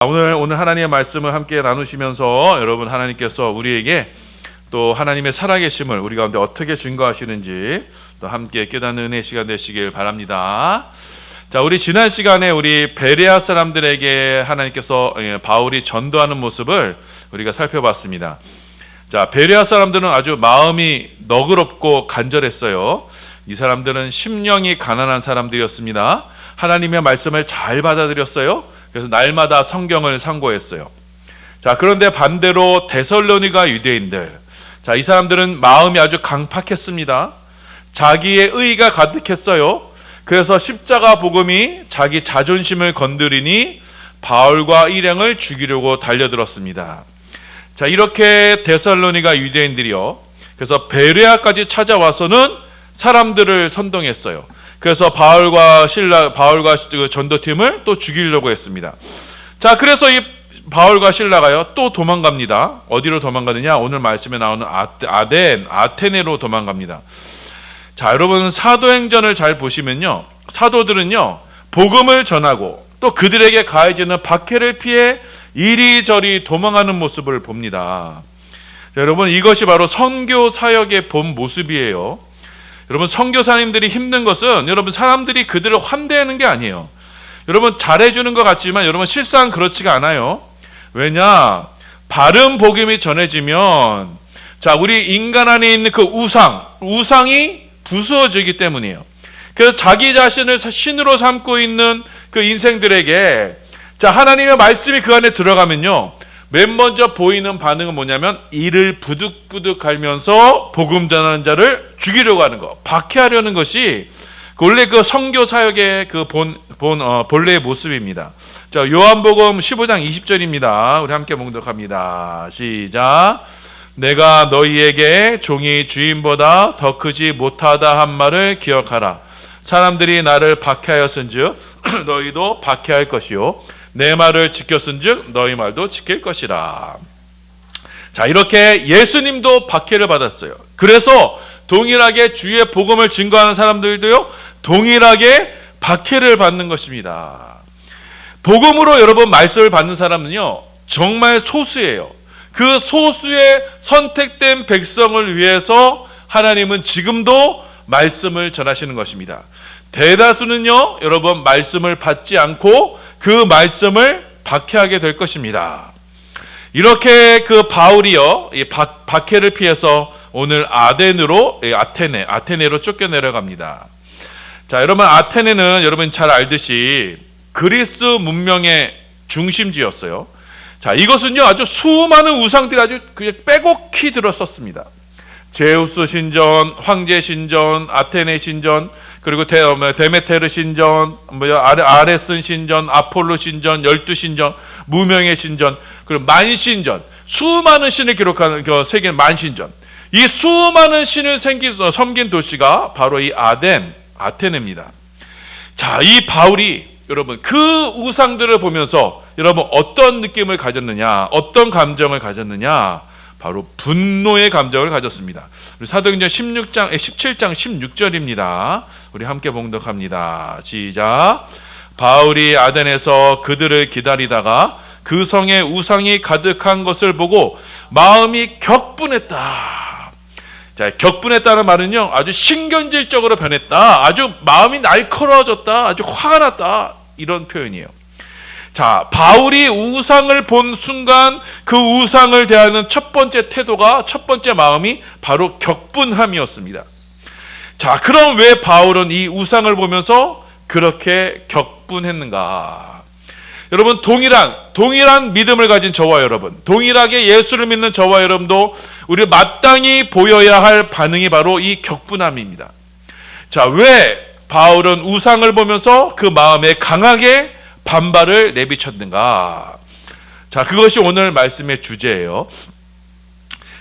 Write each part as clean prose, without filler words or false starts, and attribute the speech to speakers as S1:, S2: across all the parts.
S1: 오늘 하나님의 말씀을 함께 나누시면서 여러분 하나님께서 우리에게 또 하나님의 살아계심을 우리 가운데 어떻게 증거하시는지 또 함께 깨닫는 은혜 시간 되시길 바랍니다. 자, 우리 지난 시간에 우리 베레아 사람들에게 하나님께서 바울이 전도하는 모습을 우리가 살펴봤습니다. 자, 베레아 사람들은 아주 마음이 너그럽고 간절했어요. 이 사람들은 심령이 가난한 사람들이었습니다. 하나님의 말씀을 잘 받아들였어요. 그래서 날마다 성경을 상고했어요. 자, 그런데 반대로 데살로니가 유대인들, 자, 이 사람들은 마음이 아주 강팍했습니다. 자기의 의가 가득했어요. 그래서 십자가 복음이 자기 자존심을 건드리니 바울과 일행을 죽이려고 달려들었습니다. 자, 이렇게 데살로니가 유대인들이요, 그래서 베레아까지 찾아와서는 사람들을 선동했어요. 그래서 바울과 그 전도팀을 또 죽이려고 했습니다. 자, 그래서 이 바울과 실라가요 또 도망갑니다. 어디로 도망가느냐? 오늘 말씀에 나오는 아테네로 도망갑니다. 자, 여러분 사도행전을 잘 보시면요, 사도들은요 복음을 전하고 또 그들에게 가해지는 박해를 피해 이리저리 도망하는 모습을 봅니다. 자, 여러분 이것이 바로 선교 사역의 본 모습이에요. 여러분 선교사님들이 힘든 것은 여러분 사람들이 그들을 환대하는 게 아니에요. 여러분 잘해주는 것 같지만 여러분 실상 그렇지가 않아요. 왜냐? 바른 복음이 전해지면 자, 우리 인간 안에 있는 그 우상이 부수어지기 때문이에요. 그래서 자기 자신을 신으로 삼고 있는 그 인생들에게 자, 하나님의 말씀이 그 안에 들어가면요, 맨 먼저 보이는 반응은 뭐냐면 이를 부득부득 갈면서 복음 전하는 자를 죽이려고 하는 거, 박해하려는 것이 원래 그 선교 사역의 그 본래의 모습입니다. 자, 요한복음 15장 20절입니다. 우리 함께 봉독합니다. 시작. 내가 너희에게 종이 주인보다 더 크지 못하다 한 말을 기억하라. 사람들이 나를 박해하였은즉 너희도 박해할 것이요, 내 말을 지켰은즉 너희 말도 지킬 것이라. 자, 이렇게 예수님도 박해를 받았어요. 그래서 동일하게 주의 복음을 증거하는 사람들도요 동일하게 박해를 받는 것입니다. 복음으로 여러분 말씀을 받는 사람은요 정말 소수예요. 그 소수의 선택된 백성을 위해서 하나님은 지금도 말씀을 전하시는 것입니다. 대다수는요 여러분 말씀을 받지 않고 그 말씀을 박해하게 될 것입니다. 이렇게 그 바울이요 이 박해를 피해서 오늘 아테네로 쫓겨내려갑니다. 자, 여러분 아테네는 여러분 잘 알듯이 그리스 문명의 중심지였어요. 자, 이것은요 아주 수많은 우상들이 아주 그냥 빼곡히 들었었습니다. 제우스 신전, 황제 신전, 아테네 신전, 그리고 데메테르 신전, 아레스 신전, 아폴로 신전, 12신전, 무명의 신전, 그리고 만신전, 수많은 신을 기록하는 세계 만신전. 이 수많은 신을 섬긴 도시가 바로 이 아테네입니다. 자, 이 바울이 여러분 그 우상들을 보면서 여러분 어떤 느낌을 가졌느냐, 어떤 감정을 가졌느냐? 바로 분노의 감정을 가졌습니다. 우리 사도행전 17장 16절입니다. 우리 함께 봉독합니다. 시작. 바울이 아덴에서 그들을 기다리다가 그 성에 우상이 가득한 것을 보고 마음이 격분했다. 자, 격분했다는 말은요 아주 신경질적으로 변했다, 아주 마음이 날카로워졌다, 아주 화가 났다, 이런 표현이에요. 자, 바울이 우상을 본 순간 그 우상을 대하는 첫 번째 태도가, 첫 번째 마음이 바로 격분함이었습니다. 자, 그럼 왜 바울은 이 우상을 보면서 그렇게 격분했는가? 여러분 동일한 믿음을 가진 저와 여러분, 동일하게 예수를 믿는 저와 여러분도 우리 마땅히 보여야 할 반응이 바로 이 격분함입니다. 자, 왜 바울은 우상을 보면서 그 마음에 강하게 반발을 내비쳤는가? 자, 그것이 오늘 말씀의 주제예요.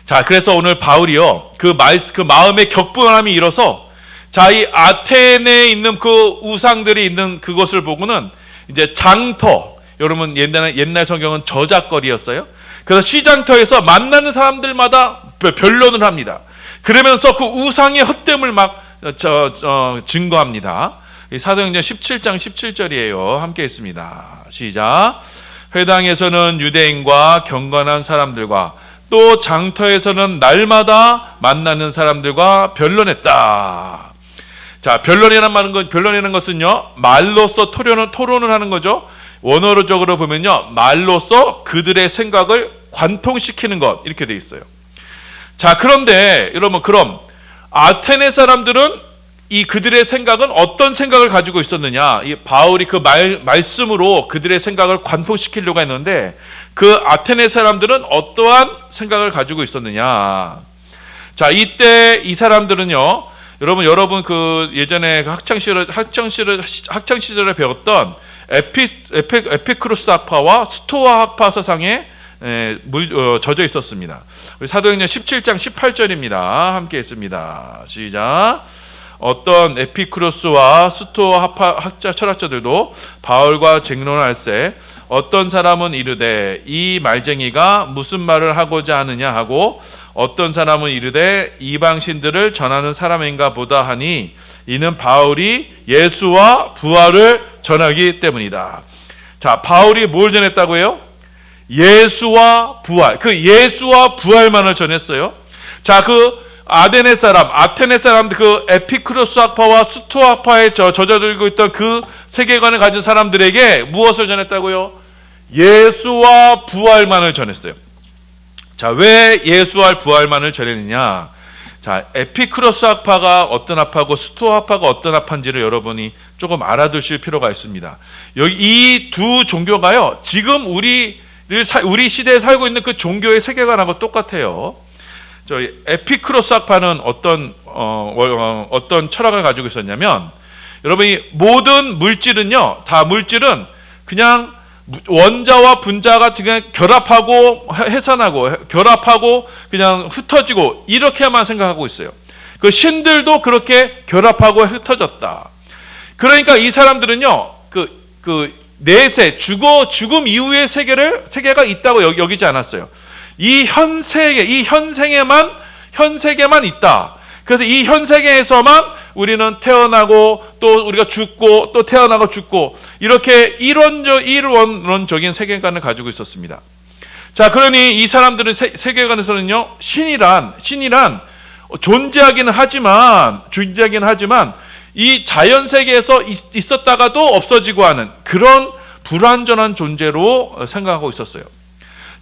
S1: 자, 그래서 오늘 바울이요 그 마음의 격분함이 일어서 자, 이 아테네에 있는 그 우상들이 있는 그것을 보고는 이제 장터, 여러분 옛날 성경은 저작거리였어요. 그래서 시장터에서 만나는 사람들마다 변론을 합니다. 그러면서 그 우상의 헛됨을 막 증거합니다. 사도행전 17장 17절이에요. 함께 있습니다. 시작. 회당에서는 유대인과 경건한 사람들과 또 장터에서는 날마다 만나는 사람들과 변론했다. 자, 변론이라는 것은요, 말로써 토론을 하는 거죠. 원어적으로 보면요, 말로써 그들의 생각을 관통시키는 것, 이렇게 돼 있어요. 자, 그런데 여러분, 그럼 아테네 사람들은 이 그들의 생각은 어떤 생각을 가지고 있었느냐? 이 바울이 그 말씀으로 그들의 생각을 관통시키려고 했는데, 그 아테네 사람들은 어떠한 생각을 가지고 있었느냐? 자, 이때 이 사람들은요, 여러분 그 예전에 학창 시절에 배웠던 에피크로스 학파와 스토아 학파 서상에 젖어 있었습니다. 우리 사도행전 17장 18절입니다. 함께 했습니다. 시작. 어떤 에피크로스와 스토아 학파 철학자들도 바울과 쟁론할세 어떤 사람은 이르되 이 말쟁이가 무슨 말을 하고자 하느냐 하고 어떤 사람은 이르되 이방신들을 전하는 사람인가 보다 하니 이는 바울이 예수와 부활을 전하기 때문이다. 자, 바울이 뭘 전했다고요? 예수와 부활. 그 예수와 부활만을 전했어요. 자, 그 아테네 사람, 그 에피크로스 학파와 스토아 학파에 젖어들고 있던 그 세계관을 가진 사람들에게 무엇을 전했다고요? 예수와 부활만을 전했어요. 자, 왜 예수와 부활만을 전했느냐? 자, 에피크로스 학파가 어떤 학파고 스토아 학파가 어떤 학파인지를 여러분이 조금 알아두실 필요가 있습니다. 여기 이 두 종교가요, 지금 우리 시대에 살고 있는 그 종교의 세계관하고 똑같아요. 저희 에피크로스 학파는 어떤 철학을 가지고 있었냐면, 여러분이 모든 물질은요, 다 물질은 그냥 원자와 분자가 그냥 결합하고 해산하고 결합하고 그냥 흩어지고 이렇게만 생각하고 있어요. 그 신들도 그렇게 결합하고 흩어졌다. 그러니까 이 사람들은요, 그 내세 죽음 이후의 세계가 있다고 여기지 않았어요. 이 현생에만 있다. 그래서 이 현세계에서만 우리는 태어나고 또 우리가 죽고 또 태어나고 죽고 이렇게 이론적인 세계관을 가지고 있었습니다. 자, 그러니 이 사람들의 세계관에서는요, 신이란 존재하기는 하지만 이 자연 세계에서 있었다가도 없어지고 하는 그런 불완전한 존재로 생각하고 있었어요.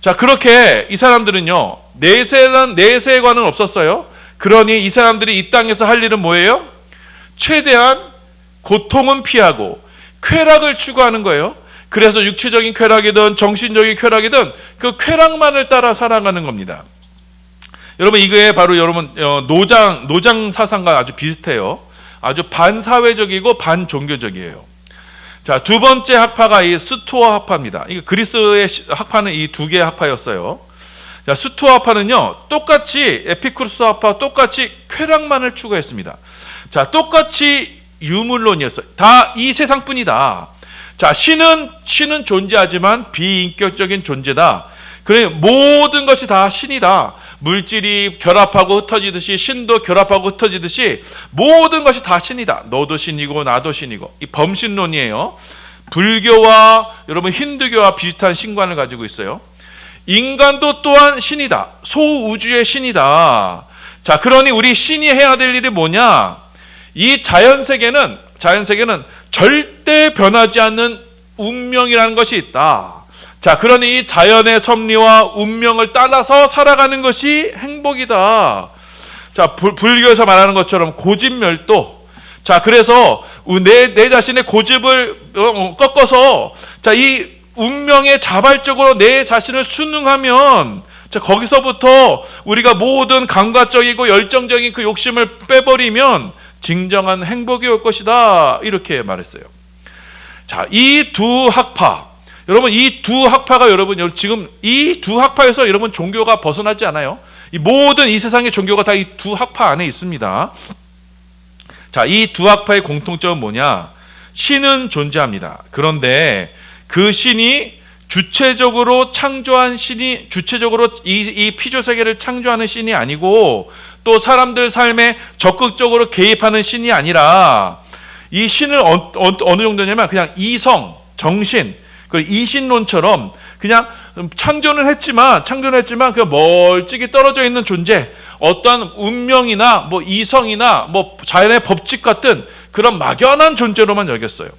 S1: 자, 그렇게 이 사람들은요, 내세관은 없었어요. 그러니 이 사람들이 이 땅에서 할 일은 뭐예요? 최대한 고통은 피하고 쾌락을 추구하는 거예요. 그래서 육체적인 쾌락이든 정신적인 쾌락이든 그 쾌락만을 따라 살아가는 겁니다. 여러분, 이게 바로 여러분 노장 사상과 아주 비슷해요. 아주 반사회적이고 반종교적이에요. 자, 두 번째 학파가 이 스토아 학파입니다. 이게 그리스의 학파는 이 두 개의 학파였어요. 자, 스토아 학파는요, 똑같이 에피쿠로스 학파와 똑같이 쾌락만을 추구했습니다. 자, 똑같이 유물론이었어요. 다 이 세상뿐이다. 자, 신은 존재하지만 비인격적인 존재다. 그래, 모든 것이 다 신이다. 물질이 결합하고 흩어지듯이 신도 결합하고 흩어지듯이 모든 것이 다 신이다. 너도 신이고 나도 신이고. 이 범신론이에요. 불교와 여러분 힌두교와 비슷한 신관을 가지고 있어요. 인간도 또한 신이다. 소우주의 신이다. 자, 그러니 우리 신이 해야 될 일이 뭐냐? 이 자연세계는 절대 변하지 않는 운명이라는 것이 있다. 자, 그러니 이 자연의 섭리와 운명을 따라서 살아가는 것이 행복이다. 자, 불교에서 말하는 것처럼 고집멸도. 자, 그래서 내 자신의 고집을 꺾어서, 자, 이 운명에 자발적으로 내 자신을 순응하면, 자, 거기서부터 우리가 모든 감각적이고 열정적인 그 욕심을 빼버리면 진정한 행복이 올 것이다. 이렇게 말했어요. 자, 이 두 학파, 여러분, 이 두 학파가 여러분 지금 이 두 학파에서 여러분 종교가 벗어나지 않아요. 이 모든 이 세상의 종교가 다 이 두 학파 안에 있습니다. 자, 이 두 학파의 공통점은 뭐냐? 신은 존재합니다. 그런데 그 신이 주체적으로 이 피조 세계를 창조하는 신이 아니고, 또 사람들 삶에 적극적으로 개입하는 신이 아니라, 이 신을 어느 정도냐면 그냥 이성, 정신, 그 이신론처럼 그냥 창조는 했지만 그냥 멀찍이 떨어져 있는 존재, 어떠한 운명이나 뭐 이성이나 뭐 자연의 법칙 같은 그런 막연한 존재로만 여겼어요.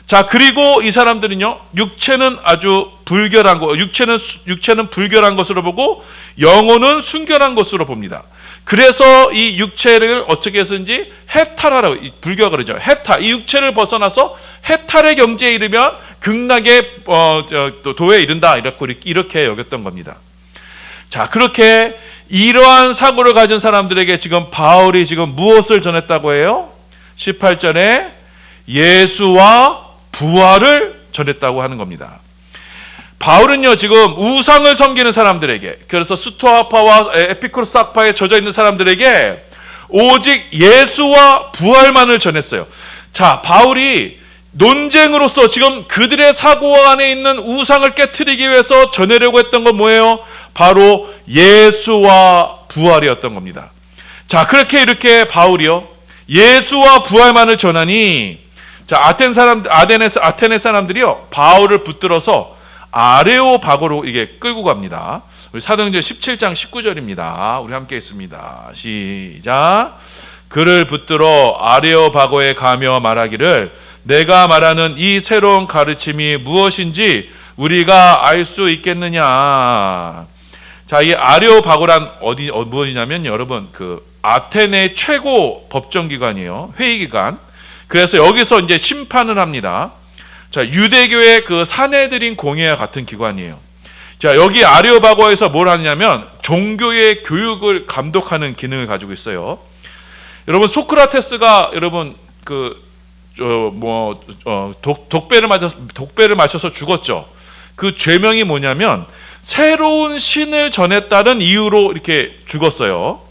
S1: 자, 그리고 이 사람들은요, 육체는 아주 불결한 거, 육체는 불결한 것으로 보고 영혼은 순결한 것으로 봅니다. 그래서 이 육체를 어떻게 해서든지 해탈하라고, 불교가 그러죠. 해탈, 이 육체를 벗어나서 해탈의 경지에 이르면 극락의 도에 이른다, 이렇게 여겼던 겁니다. 자, 그렇게 이러한 사고를 가진 사람들에게 지금 바울이 지금 무엇을 전했다고 해요? 18절에 예수와 부활을 전했다고 하는 겁니다. 바울은요, 지금 우상을 섬기는 사람들에게, 그래서 스토아파와 에피쿠로스 학파에 젖어 있는 사람들에게 오직 예수와 부활만을 전했어요. 자, 바울이 논쟁으로서 지금 그들의 사고 안에 있는 우상을 깨트리기 위해서 전하려고 했던 건 뭐예요? 바로 예수와 부활이었던 겁니다. 자, 이렇게 바울이요, 예수와 부활만을 전하니, 자, 아테네 사람들이요, 바울을 붙들어서 아레오바고로 이게 끌고 갑니다. 우리 사도행전 17장 19절입니다. 우리 함께 있습니다. 시작. 그를 붙들어 아레오바고에 가며 말하기를 내가 말하는 이 새로운 가르침이 무엇인지 우리가 알 수 있겠느냐. 자, 이 아레오바고란 무엇이냐면 여러분, 그 아테네 최고 법정기관이에요. 회의기관. 그래서 여기서 이제 심판을 합니다. 자, 유대교의 그 사내들인 공회와 같은 기관이에요. 자, 여기 아레오바고에서 뭘 하냐면 종교의 교육을 감독하는 기능을 가지고 있어요. 여러분, 소크라테스가 여러분 독배를 마셔서 죽었죠. 그 죄명이 뭐냐면 새로운 신을 전했다는 이유로 이렇게 죽었어요.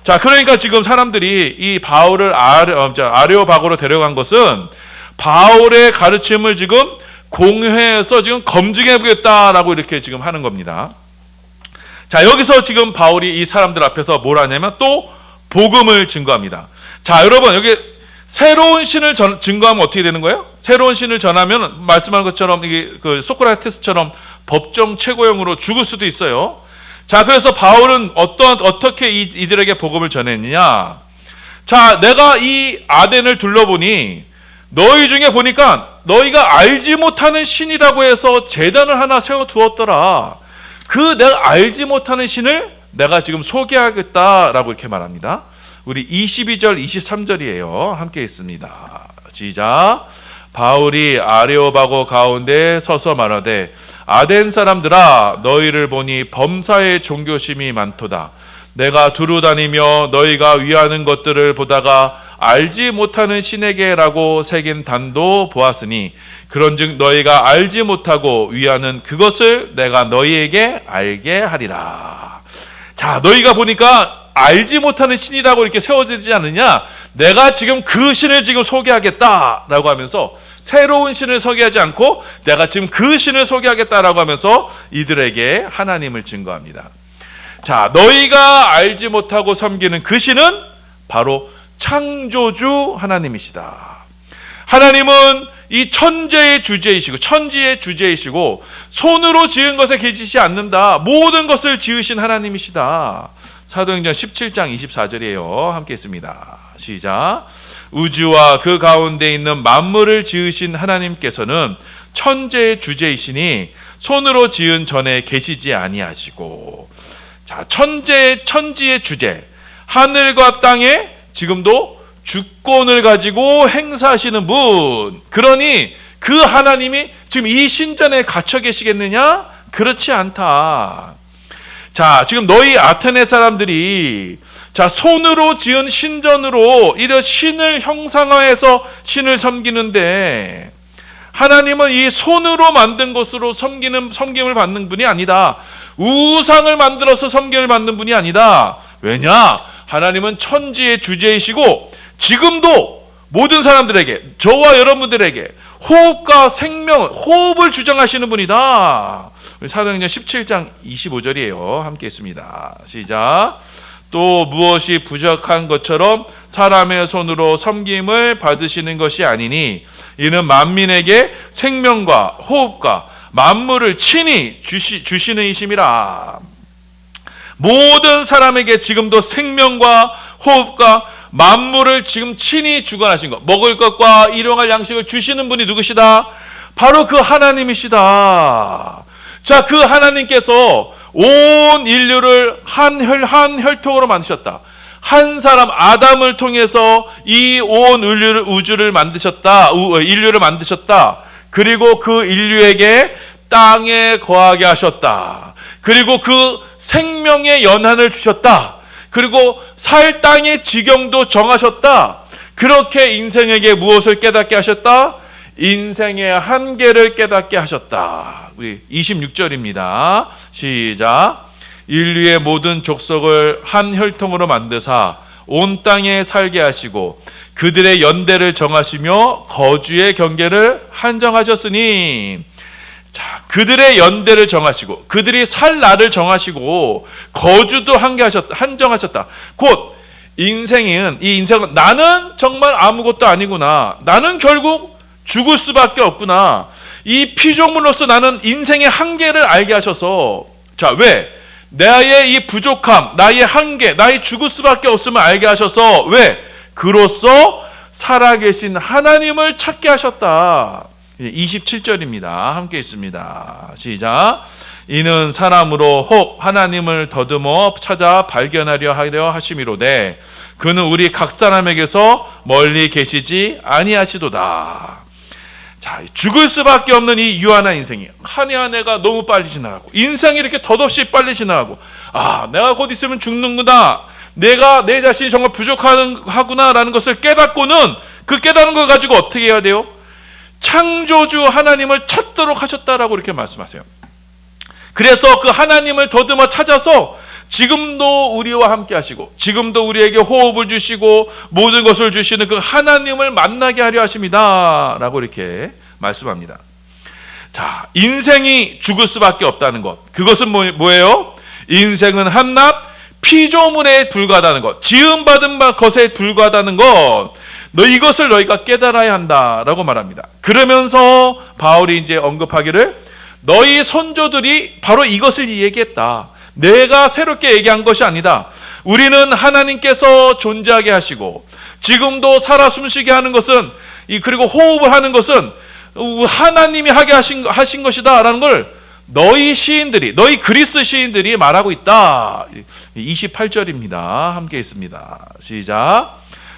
S1: 자, 그러니까 지금 사람들이 이 바울을 아레오바고로 데려간 것은 바울의 가르침을 지금 공회에서 지금 검증해 보겠다라고 이렇게 지금 하는 겁니다. 자, 여기서 지금 바울이 이 사람들 앞에서 뭘 하냐면 또 복음을 증거합니다. 자, 여러분, 여기 새로운 신을 증거하면 어떻게 되는 거예요? 새로운 신을 전하면 말씀한 것처럼 이게 그 소크라테스처럼 법정 최고형으로 죽을 수도 있어요. 자, 그래서 바울은 어떻게 이들에게 복음을 전했느냐? 자, 내가 이 아덴을 둘러보니 너희 중에 보니까 너희가 알지 못하는 신이라고 해서 제단을 하나 세워두었더라. 그 내가 알지 못하는 신을 내가 지금 소개하겠다라고 이렇게 말합니다. 우리 22절 23절이에요. 함께 있습니다. 시작. 바울이 아레오바고 가운데 서서 말하되 아덴 사람들아, 너희를 보니 범사의 종교심이 많도다. 내가 두루 다니며 너희가 위하는 것들을 보다가 알지 못하는 신에게라고 새긴 단도 보았으니 그런즉 너희가 알지 못하고 위하는 그것을 내가 너희에게 알게 하리라. 자, 너희가 보니까 알지 못하는 신이라고 이렇게 세워지지 않느냐? 내가 지금 그 신을 지금 소개하겠다라고 하면서 새로운 신을 소개하지 않고 내가 지금 그 신을 소개하겠다라고 하면서 이들에게 하나님을 증거합니다. 자, 너희가 알지 못하고 섬기는 그 신은 바로 창조주 하나님이시다. 하나님은 이 천지의 주제이시고 손으로 지은 것에 계시지 않는다. 모든 것을 지으신 하나님이시다. 사도행전 17장 24절이에요. 함께 있습니다. 시작. 우주와 그 가운데 있는 만물을 지으신 하나님께서는 천지의 주제이시니 손으로 지은 전에 계시지 아니하시고. 자, 천지의 주제, 하늘과 땅에 지금도 주권을 가지고 행사하시는 분. 그러니 그 하나님이 지금 이 신전에 갇혀 계시겠느냐? 그렇지 않다. 자, 지금 너희 아테네 사람들이 자, 손으로 지은 신전으로 이런 신을 형상화해서 신을 섬기는데 하나님은 이 손으로 만든 것으로 섬김을 받는 분이 아니다. 우상을 만들어서 섬김을 받는 분이 아니다. 왜냐? 하나님은 천지의 주제이시고 지금도 모든 사람들에게, 저와 여러분들에게 호흡과 호흡을 주장하시는 분이다. 사도행전 17장 25절이에요. 함께 있습니다. 시작. 또 무엇이 부족한 것처럼 사람의 손으로 섬김을 받으시는 것이 아니니 이는 만민에게 생명과 호흡과 만물을 친히 주시는 이심이라. 모든 사람에게 지금도 생명과 호흡과 만물을 지금 친히 주관하신 것, 먹을 것과 일용할 양식을 주시는 분이 누구시다? 바로 그 하나님이시다. 자, 그 하나님께서 온 인류를 한 혈통으로 만드셨다. 한 사람 아담을 통해서 이 온 우주를 만드셨다. 인류를 만드셨다. 그리고 그 인류에게 땅에 거하게 하셨다. 그리고 그 생명의 연한을 주셨다. 그리고 살 땅의 지경도 정하셨다. 그렇게 인생에게 무엇을 깨닫게 하셨다? 인생의 한계를 깨닫게 하셨다. 우리 26절입니다. 시작. 인류의 모든 족속을 한 혈통으로 만드사 온 땅에 살게 하시고 그들의 연대를 정하시며 거주의 경계를 한정하셨으니, 자, 그들의 연대를 정하시고 그들이 살 날을 정하시고 거주도 한정하셨다. 곧 이 인생은 나는 정말 아무것도 아니구나. 나는 결국 죽을 수밖에 없구나. 이 피조물로서 나는 인생의 한계를 알게 하셔서, 자, 왜? 나의 이 부족함, 나의 한계, 나의 죽을 수밖에 없음을 알게 하셔서, 왜? 그로써 살아계신 하나님을 찾게 하셨다. 27절입니다. 함께 있습니다. 시작. 이는 사람으로 혹 하나님을 더듬어 찾아 발견하려 하려 하심이로되 그는 우리 각 사람에게서 멀리 계시지 아니하시도다. 자, 죽을 수밖에 없는 이 유한한 인생이 한 해 한 해가 너무 빨리 지나가고 인생이 이렇게 덧없이 빨리 지나가고, 아, 내가 곧 있으면 죽는구나, 내가 내 자신이 정말 부족하구나라는 것을 깨닫고는 그 깨닫는 걸 가지고 어떻게 해야 돼요? 창조주 하나님을 찾도록 하셨다라고 이렇게 말씀하세요. 그래서 그 하나님을 더듬어 찾아서 지금도 우리와 함께 하시고 지금도 우리에게 호흡을 주시고 모든 것을 주시는 그 하나님을 만나게 하려 하십니다 라고 이렇게 말씀합니다. 자, 인생이 죽을 수밖에 없다는 것, 그것은 뭐예요? 인생은 한낱 피조물에 불과하다는 것, 지음받은 것에 불과하다는 것, 이것을 너희가 깨달아야 한다라고 말합니다. 그러면서 바울이 이제 언급하기를, 너희 선조들이 바로 이것을 얘기했다. 내가 새롭게 얘기한 것이 아니다. 우리는 하나님께서 존재하게 하시고 지금도 살아 숨쉬게 하는 것은, 그리고 호흡을 하는 것은 하나님이 하게 하신 것이다 라는 걸 너희 그리스 시인들이 말하고 있다. 28절입니다. 함께 있습니다. 시작.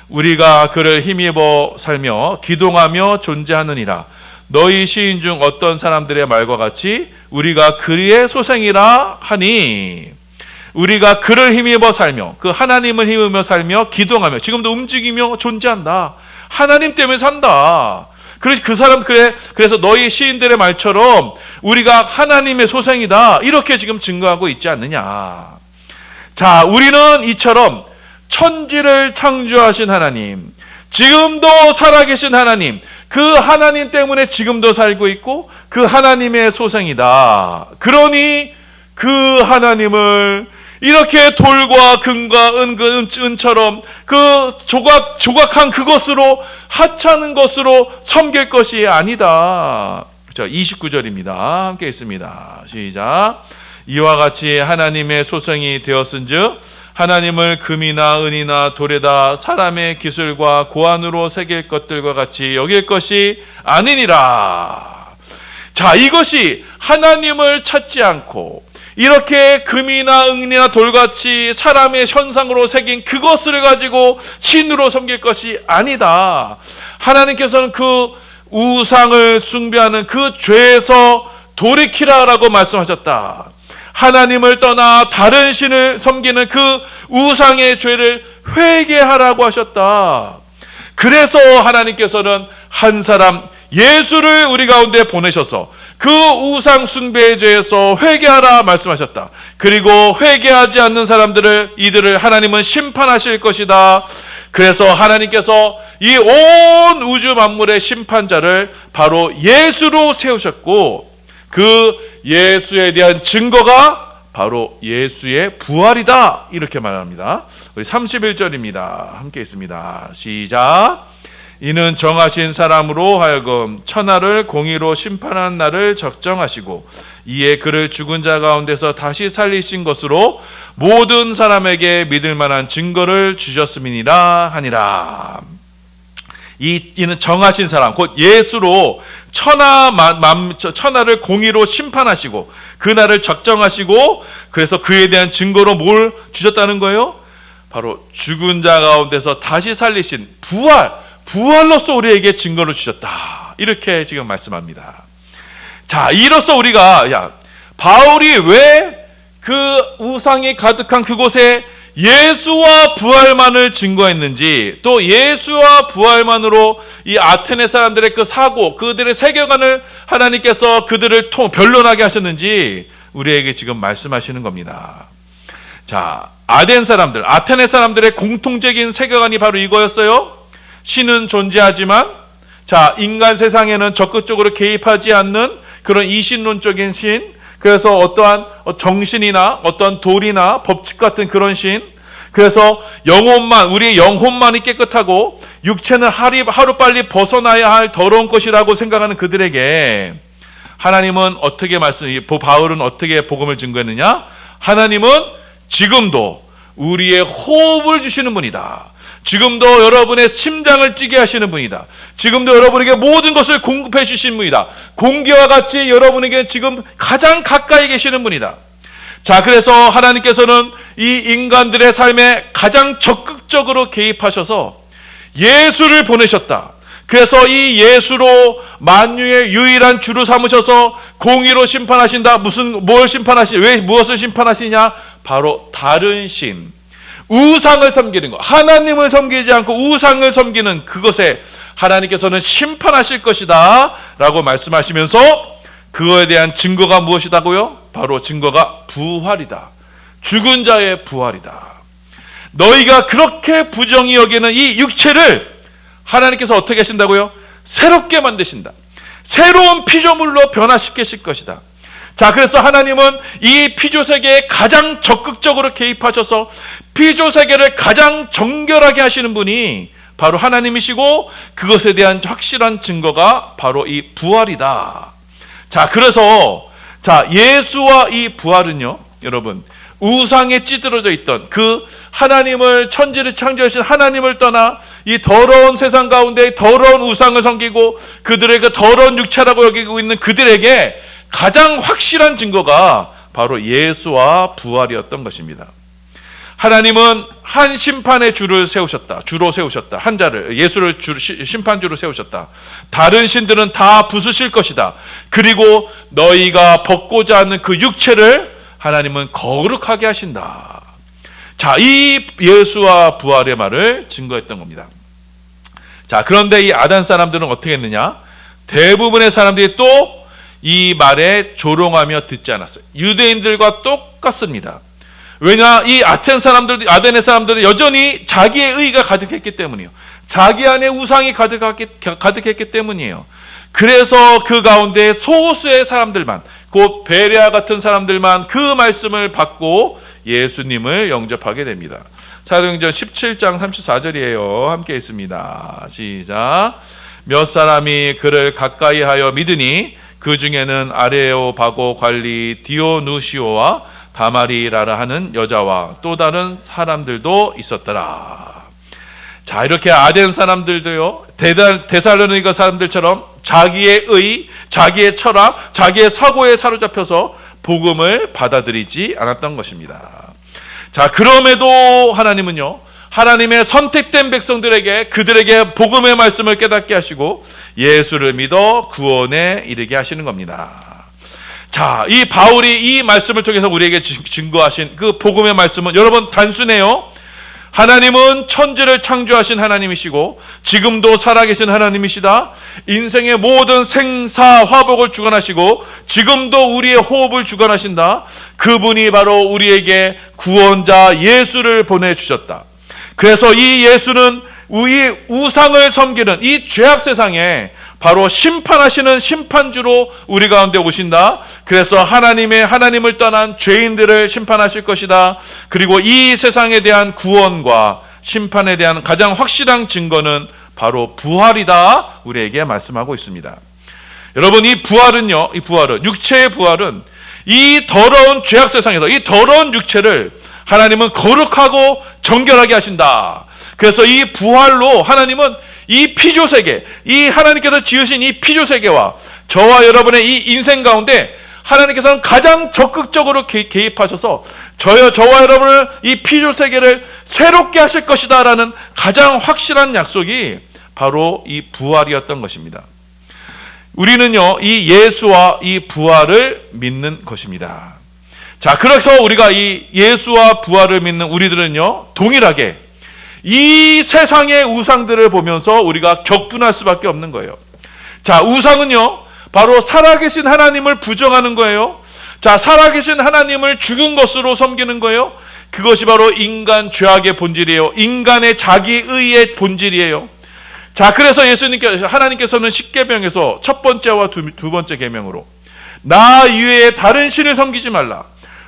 S1: 우리가 그를 힘입어 살며 기동하며 존재하느니라. 너희 시인 중 어떤 사람들의 말과 같이 우리가 그의 소생이라 하니, 우리가 그를 힘입어 살며, 그 하나님을 힘입어 살며 기동하며, 지금도 움직이며 존재한다. 하나님 때문에 산다. 그래서 너희 시인들의 말처럼 우리가 하나님의 소생이다, 이렇게 지금 증거하고 있지 않느냐. 자, 우리는 이처럼 천지를 창조하신 하나님, 지금도 살아계신 하나님, 그 하나님 때문에 지금도 살고 있고 그 하나님의 소생이다. 그러니 그 하나님을 이렇게 돌과 금과 은처럼 그 조각한 그것으로 하찮은 것으로 섬길 것이 아니다. 자, 29절입니다. 함께 있습니다. 시작. 이와 같이 하나님의 소생이 되었은즉 하나님을 금이나 은이나 돌에다 사람의 기술과 고안으로 새길 것들과 같이 여길 것이 아니니라. 자, 이것이 하나님을 찾지 않고 이렇게 금이나 은이나 돌같이 사람의 현상으로 새긴 그것을 가지고 신으로 섬길 것이 아니다. 하나님께서는 그 우상을 숭배하는 그 죄에서 돌이키라라고 말씀하셨다. 하나님을 떠나 다른 신을 섬기는 그 우상의 죄를 회개하라고 하셨다. 그래서 하나님께서는 한 사람 예수를 우리 가운데 보내셔서 그 우상 숭배의 죄에서 회개하라 말씀하셨다. 그리고 회개하지 않는 이들을 하나님은 심판하실 것이다. 그래서 하나님께서 이 온 우주 만물의 심판자를 바로 예수로 세우셨고, 그 예수에 대한 증거가 바로 예수의 부활이다. 이렇게 말합니다. 우리 31절입니다. 함께 있습니다. 시작. 이는 정하신 사람으로 하여금 천하를 공의로 심판한 날을 적정하시고 이에 그를 죽은 자 가운데서 다시 살리신 것으로 모든 사람에게 믿을 만한 증거를 주셨음이니라 하니라. 이는 정하신 사람, 곧 예수로 천하를 공의로 심판하시고 그날을 적정하시고 그래서 그에 대한 증거로 뭘 주셨다는 거예요? 바로 죽은 자 가운데서 다시 살리신 부활로서 우리에게 증거를 주셨다. 이렇게 지금 말씀합니다. 자, 이로써 우리가 바울이 왜 그 우상이 가득한 그곳에 예수와 부활만을 증거했는지, 또 예수와 부활만으로 이 아테네 사람들의 그 사고, 그들의 세계관을 하나님께서 그들을 변론하게 하셨는지 우리에게 지금 말씀하시는 겁니다. 자, 아테네 사람들의 공통적인 세계관이 바로 이거였어요. 신은 존재하지만 인간 세상에는 적극적으로 개입하지 않는 그런 이신론적인 신, 그래서 어떠한 정신이나 어떠한 도리나 법칙 같은 그런 신, 그래서 우리의 영혼만이 깨끗하고 육체는 하루빨리 벗어나야 할 더러운 것이라고 생각하는 그들에게 하나님은 바울은 어떻게 복음을 증거했느냐? 하나님은 지금도 우리의 호흡을 주시는 분이다. 지금도 여러분의 심장을 뛰게 하시는 분이다. 지금도 여러분에게 모든 것을 공급해 주신 분이다. 공기와 같이 여러분에게 지금 가장 가까이 계시는 분이다. 자, 그래서 하나님께서는 이 인간들의 삶에 가장 적극적으로 개입하셔서 예수를 보내셨다. 그래서 이 예수로 만유의 유일한 주로 삼으셔서 공의로 심판하신다. 무엇을 심판하시냐? 바로 다른 신, 우상을 섬기는 것, 하나님을 섬기지 않고 우상을 섬기는 그것에 하나님께서는 심판하실 것이다 라고 말씀하시면서 그거에 대한 증거가 무엇이다고요? 바로 증거가 부활이다. 죽은 자의 부활이다. 너희가 그렇게 부정히 여기는 이 육체를 하나님께서 어떻게 하신다고요? 새롭게 만드신다. 새로운 피조물로 변화시키실 것이다. 자, 그래서 하나님은 이 피조세계에 가장 적극적으로 개입하셔서 피조세계를 가장 정결하게 하시는 분이 바로 하나님이시고 그것에 대한 확실한 증거가 바로 이 부활이다. 자, 그래서 예수와 이 부활은요, 여러분, 우상에 찌들어져 있던 그 천지를 창조하신 하나님을 떠나 이 더러운 세상 가운데 더러운 우상을 섬기고 그들의 그 더러운 육체라고 여기고 있는 그들에게 가장 확실한 증거가 바로 예수와 부활이었던 것입니다. 하나님은 한 심판의 주로 세우셨다. 한 자를, 예수를 심판주로 세우셨다. 다른 신들은 다 부수실 것이다. 그리고 너희가 벗고자 하는 그 육체를 하나님은 거룩하게 하신다. 자, 이 예수와 부활의 말을 증거했던 겁니다. 자, 그런데 이 아단 사람들은 어떻게 했느냐? 대부분의 사람들이 또 이 말에 조롱하며 듣지 않았어요. 유대인들과 똑같습니다. 왜냐? 이 아테네 사람들은 여전히 자기의 의가 가득했기 때문이에요. 자기 안에 우상이 가득했기 때문이에요. 그래서 그 가운데 소수의 사람들만, 곧 베레아 같은 사람들만 그 말씀을 받고 예수님을 영접하게 됩니다. 사도행전 17장 34절이에요. 함께 있습니다. 시작. 몇 사람이 그를 가까이 하여 믿으니 그 중에는 아레오바고 관리 디오누시오와 다마리라라 하는 여자와 또 다른 사람들도 있었더라. 자, 이렇게 아덴 사람들도요, 데살로니가 사람들처럼 자기의 의, 자기의 철학, 자기의 사고에 사로잡혀서 복음을 받아들이지 않았던 것입니다. 자, 그럼에도 하나님은요, 하나님의 선택된 백성들에게 그들에게 복음의 말씀을 깨닫게 하시고 예수를 믿어 구원에 이르게 하시는 겁니다. 자, 이 바울이 이 말씀을 통해서 우리에게 증거하신 그 복음의 말씀은 여러분 단순해요. 하나님은 천지를 창조하신 하나님이시고 지금도 살아계신 하나님이시다. 인생의 모든 생사화복을 주관하시고 지금도 우리의 호흡을 주관하신다. 그분이 바로 우리에게 구원자 예수를 보내주셨다. 그래서 이 예수는 우상을 섬기는 이 죄악 세상에 바로 심판하시는 심판주로 우리 가운데 오신다. 그래서 하나님을 떠난 죄인들을 심판하실 것이다. 그리고 이 세상에 대한 구원과 심판에 대한 가장 확실한 증거는 바로 부활이다. 우리에게 말씀하고 있습니다. 여러분, 이 부활은 육체의 부활은 이 더러운 죄악 세상에서 이 더러운 육체를 하나님은 거룩하고 정결하게 하신다. 그래서 이 부활로 하나님은 이 피조세계, 이 하나님께서 지으신 이 피조세계와 저와 여러분의 이 인생 가운데 하나님께서는 가장 적극적으로 개입하셔서 저와 여러분을 이 피조세계를 새롭게 하실 것이다 라는 가장 확실한 약속이 바로 이 부활이었던 것입니다. 우리는요, 이 예수와 이 부활을 믿는 것입니다. 자, 그래서 우리가 이 예수와 부활을 믿는 우리들은요, 동일하게 이 세상의 우상들을 보면서 우리가 격분할 수밖에 없는 거예요. 자, 우상은요, 바로 살아계신 하나님을 부정하는 거예요. 자, 살아계신 하나님을 죽은 것으로 섬기는 거예요. 그것이 바로 인간 죄악의 본질이에요. 인간의 자기의의 본질이에요. 자, 그래서 하나님께서는 십계명에서 첫 번째와 두 번째 계명으로 나 이외에 다른 신을 섬기지 말라.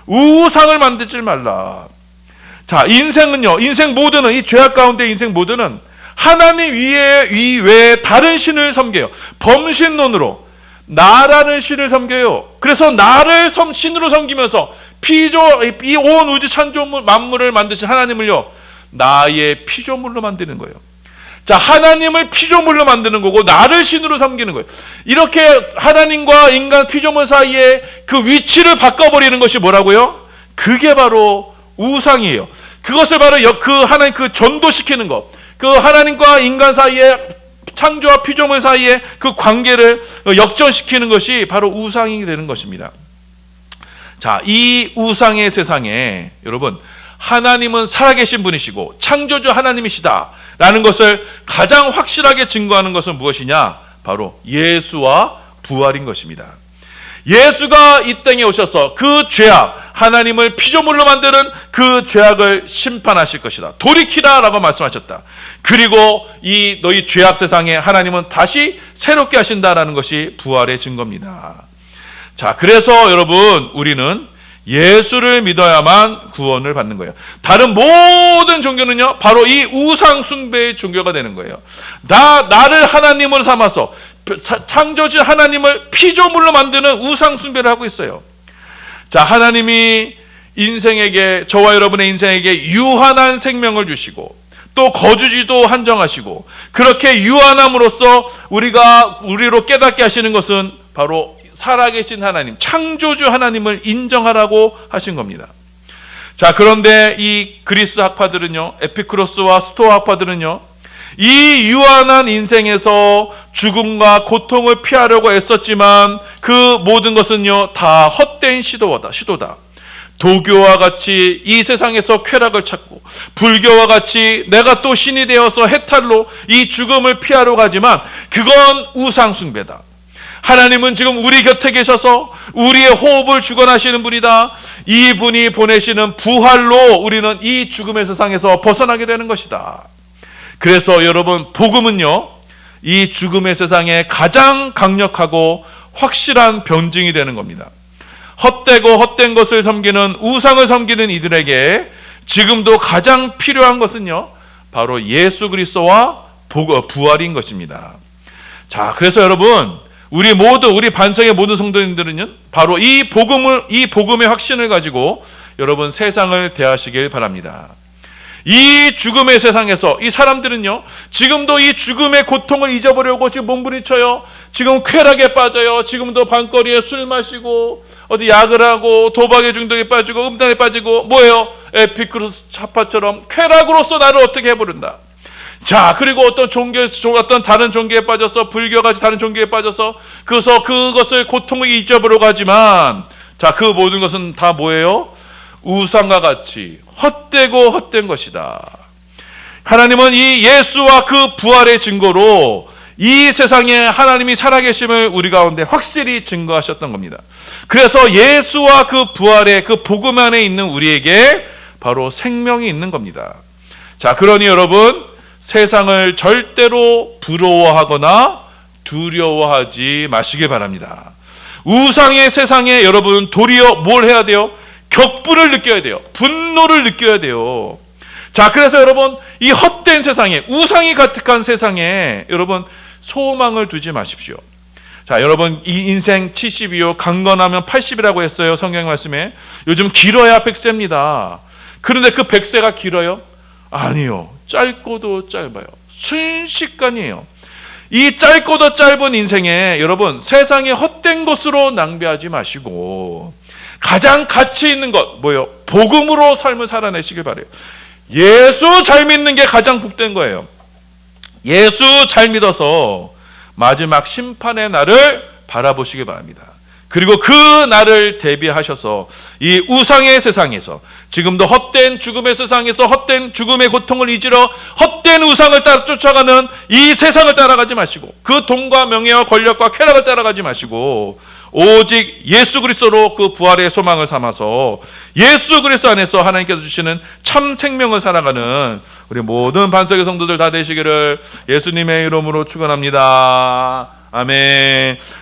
S1: 우상을 만들지 말라. 자, 인생 모두는, 이 죄악 가운데 인생 모두는 하나님 이외에 다른 신을 섬겨요. 범신론으로 나라는 신을 섬겨요. 그래서 나를 신으로 섬기면서 이 온 우주 창조물 만물을 만드신 하나님을요, 나의 피조물로 만드는 거예요. 자, 하나님을 피조물로 만드는 거고 나를 신으로 섬기는 거예요. 이렇게 하나님과 인간 피조물 사이에 그 위치를 바꿔버리는 것이 뭐라고요? 그게 바로 우상이에요. 그것을 바로 하나님 전도시키는 것, 그 하나님과 인간 사이에, 창조와 피조물 사이에 그 관계를 역전시키는 것이 바로 우상이 되는 것입니다. 자, 이 우상의 세상에 여러분, 하나님은 살아계신 분이시고 창조주 하나님이시다 라는 것을 가장 확실하게 증거하는 것은 무엇이냐? 바로 예수와 부활인 것입니다. 예수가 이 땅에 오셔서 그 죄악, 하나님을 피조물로 만드는 그 죄악을 심판하실 것이다. 돌이키라 라고 말씀하셨다. 그리고 너희 죄악 세상에 하나님은 다시 새롭게 하신다라는 것이 부활의 증거입니다. 자, 그래서 여러분, 우리는 예수를 믿어야만 구원을 받는 거예요. 다른 모든 종교는요, 바로 이 우상 숭배의 종교가 되는 거예요. 나를 하나님으로 삼아서 창조주 하나님을 피조물로 만드는 우상 숭배를 하고 있어요. 자, 하나님이 저와 여러분의 인생에게 유한한 생명을 주시고 또 거주지도 한정하시고 그렇게 유한함으로써 우리로 깨닫게 하시는 것은 바로 살아계신 하나님, 창조주 하나님을 인정하라고 하신 겁니다. 자, 그런데 이 그리스 학파들은요, 에피쿠로스와 스토아 학파들은요, 이 유한한 인생에서 죽음과 고통을 피하려고 애썼지만 그 모든 것은요, 다 헛된 시도다. 도교와 같이 이 세상에서 쾌락을 찾고 불교와 같이 내가 또 신이 되어서 해탈로 이 죽음을 피하려고 하지만 그건 우상 숭배다. 하나님은 지금 우리 곁에 계셔서 우리의 호흡을 주관하시는 분이다. 이분이 보내시는 부활로 우리는 이 죽음의 세상에서 벗어나게 되는 것이다. 그래서 여러분, 복음은요, 이 죽음의 세상에 가장 강력하고 확실한 변증이 되는 겁니다. 헛된 것을 섬기는, 우상을 섬기는 이들에게 지금도 가장 필요한 것은요, 바로 예수 그리스도와 부활인 것입니다. 자, 그래서 여러분, 우리 반성의 모든 성도님들은요, 바로 이 복음의 확신을 가지고 여러분 세상을 대하시길 바랍니다. 이 죽음의 세상에서 이 사람들은요, 지금도 이 죽음의 고통을 잊어보려고 지금 몸부림쳐요. 지금 쾌락에 빠져요. 지금도 밤거리에 술 마시고 어디 약을 하고 도박의 중독에 빠지고 음란에 빠지고 뭐예요? 에피쿠로스 학파처럼 쾌락으로서 나를 어떻게 해버린다. 자, 그리고 어떤 다른 종교에 빠져서 불교같이 다른 종교에 빠져서 그것을 고통을 잊어보려고 하지만, 자, 그 모든 것은 다 뭐예요? 우상과 같이 헛된 것이다. 하나님은 이 예수와 그 부활의 증거로 이 세상에 하나님이 살아계심을 우리 가운데 확실히 증거하셨던 겁니다. 그래서 예수와 그 부활의 그 복음 안에 있는 우리에게 바로 생명이 있는 겁니다. 자, 그러니 여러분, 세상을 절대로 부러워하거나 두려워하지 마시길 바랍니다. 우상의 세상에 여러분 도리어 뭘 해야 돼요? 격분을 느껴야 돼요. 분노를 느껴야 돼요. 자, 그래서 여러분 이 헛된 세상에, 우상이 가득한 세상에 여러분 소망을 두지 마십시오. 자, 여러분 이 인생 70이요 강건하면 80이라고 했어요. 성경 말씀에. 요즘 길어야 100세입니다. 그런데 그 100세가 길어요? 아니요. 짧고도 짧아요. 순식간이에요. 이 짧고도 짧은 인생에 여러분 세상의 헛된 것으로 낭비하지 마시고 가장 가치 있는 것 뭐예요? 복음으로 삶을 살아내시길 바래요. 예수 잘 믿는 게 가장 복된 거예요. 예수 잘 믿어서 마지막 심판의 날을 바라보시기 바랍니다. 그리고 그 날을 대비하셔서 이 우상의 세상에서 지금도 헛된 죽음의 세상에서 헛된 죽음의 고통을 잊으러 헛된 우상을 따라 쫓아가는 이 세상을 따라가지 마시고 그 돈과 명예와 권력과 쾌락을 따라가지 마시고 오직 예수 그리스도로 그 부활의 소망을 삼아서 예수 그리스도 안에서 하나님께서 주시는 참 생명을 살아가는 우리 모든 반석의 성도들 다 되시기를 예수님의 이름으로 축원합니다. 아멘.